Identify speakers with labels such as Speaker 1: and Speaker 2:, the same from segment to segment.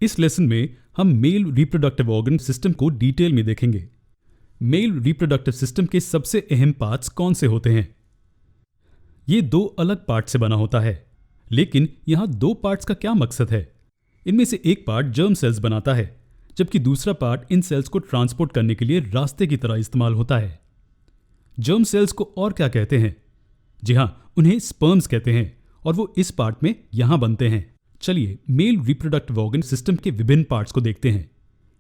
Speaker 1: इस लेसन में हम मेल रिप्रोडक्टिव ऑर्गन सिस्टम को डिटेल में देखेंगे। मेल रिप्रोडक्टिव सिस्टम के सबसे अहम पार्ट्स कौन से होते हैं? ये दो अलग पार्ट से बना होता है, लेकिन यहाँ दो पार्ट्स का क्या मकसद है? इनमें से एक पार्ट जर्म सेल्स बनाता है, जबकि दूसरा पार्ट इन सेल्स को ट्रांसपोर्ट करने के लिए रास्ते की तरह इस्तेमाल होता है। जर्म सेल्स को और क्या कहते हैं? जी हाँ, उन्हें स्पर्म्स कहते हैं और वो इस पार्ट में यहाँ बनते हैं। चलिए मेल रिप्रोडक्टिव ऑर्गन सिस्टम के विभिन्न पार्ट्स को देखते हैं।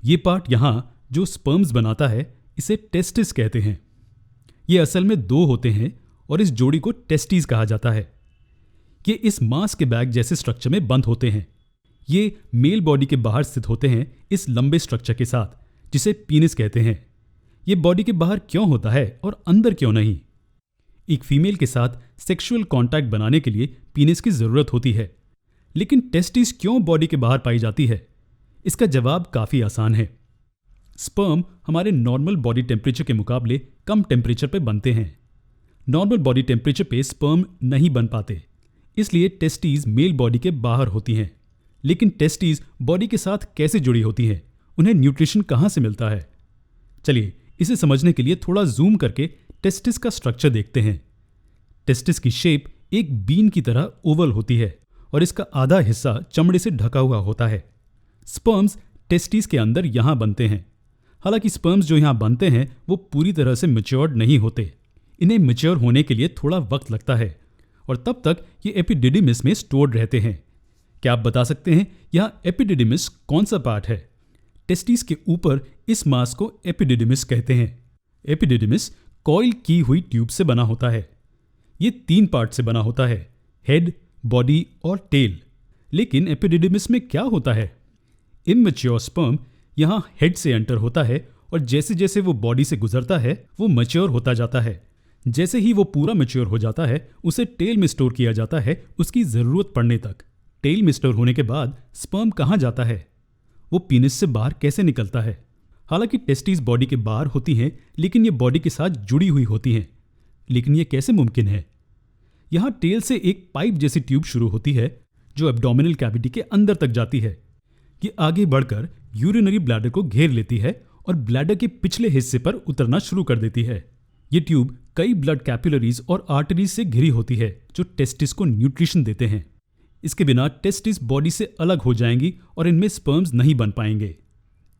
Speaker 1: ये पार्ट यहाँ जो स्पर्म्स बनाता है इसे टेस्टिस कहते हैं। ये असल में दो होते हैं और इस जोड़ी को टेस्टीज कहा जाता है। ये इस मांस के बैग जैसे स्ट्रक्चर में बंद होते हैं। ये मेल बॉडी के बाहर स्थित होते हैं इस लंबे स्ट्रक्चर के साथ, जिसे पीनिस कहते हैं। ये बॉडी के बाहर क्यों होता है और अंदर क्यों नहीं? एक फीमेल के साथ सेक्सुअल कांटेक्ट बनाने के लिए पीनिस की जरूरत होती है, लेकिन टेस्टिस क्यों बॉडी के बाहर पाई जाती है? इसका जवाब काफी आसान है। स्पर्म हमारे नॉर्मल बॉडी टेम्परेचर के मुकाबले कम टेम्परेचर पे बनते हैं। नॉर्मल बॉडी टेम्परेचर पे स्पर्म नहीं बन पाते, इसलिए टेस्टीज मेल बॉडी के बाहर होती हैं। लेकिन टेस्टीज बॉडी के साथ कैसे जुड़ी होती हैं? उन्हें न्यूट्रिशन कहाँ से मिलता है? चलिए इसे समझने के लिए थोड़ा जूम करके टेस्टिस का स्ट्रक्चर देखते हैं। टेस्टिस की शेप एक बीन की तरह ओवल होती है और इसका आधा हिस्सा चमड़े से ढका हुआ होता है। स्पर्म्स टेस्टिस के अंदर यहाँ बनते हैं। हालांकि स्पर्म्स जो यहाँ बनते हैं वो पूरी तरह से मैच्योर्ड नहीं होते। इन्हें मैच्योर होने के लिए थोड़ा वक्त लगता है और तब तक ये एपिडिडिमिस में स्टोर्ड रहते हैं। क्या आप बता सकते हैं यहाँ एपिडिडिमिस कौन सा पार्ट है? टेस्टिस के ऊपर इस मांस को एपिडिडिमिस कहते हैं। एपिडिडिमिस कॉइल की हुई ट्यूब से बना होता है। ये 3 पार्ट से बना होता है, हेड, बॉडी और टेल। लेकिन एपिडिडिमिस में क्या होता है? इमैच्योर स्पर्म यहाँ हेड से एंटर होता है और जैसे जैसे वो बॉडी से गुजरता है वो मैच्योर होता जाता है। जैसे ही वो पूरा मैच्योर हो जाता है उसे टेल में स्टोर किया जाता है उसकी ज़रूरत पड़ने तक। टेल में स्टोर होने के बाद स्पर्म कहाँ जाता है? वो पीनिस से बाहर कैसे निकलता है? हालांकि टेस्टिस बॉडी के बाहर होती हैं, लेकिन ये बॉडी के साथ जुड़ी हुई होती हैं। लेकिन ये कैसे मुमकिन है? यहाँ टेल से एक पाइप जैसी ट्यूब शुरू होती है जो एब्डोमिनल कैविटी के अंदर तक जाती है। ये आगे बढ़कर यूरिनरी ब्लैडर को घेर लेती है और ब्लैडर के पिछले हिस्से पर उतरना शुरू कर देती है। ये ट्यूब कई ब्लड कैपिलरीज और आर्टरीज से घिरी होती है जो टेस्टिस को न्यूट्रिशन देते हैं। इसके बिना टेस्टिस बॉडी से अलग हो जाएंगी और इनमें स्पर्म्स नहीं बन पाएंगे।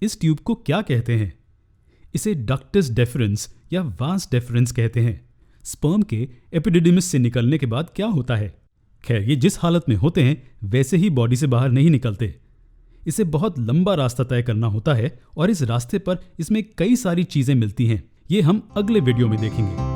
Speaker 1: इस ट्यूब को क्या कहते हैं? इसे डक्टस डेफरेंस या वास डेफरेंस कहते हैं। स्पर्म के एपिडिडिमिस से निकलने के बाद क्या होता है? खैर, ये जिस हालत में होते हैं वैसे ही बॉडी से बाहर नहीं निकलते। इसे बहुत लंबा रास्ता तय करना होता है और इस रास्ते पर इसमें कई सारी चीजें मिलती हैं। ये हम अगले वीडियो में देखेंगे।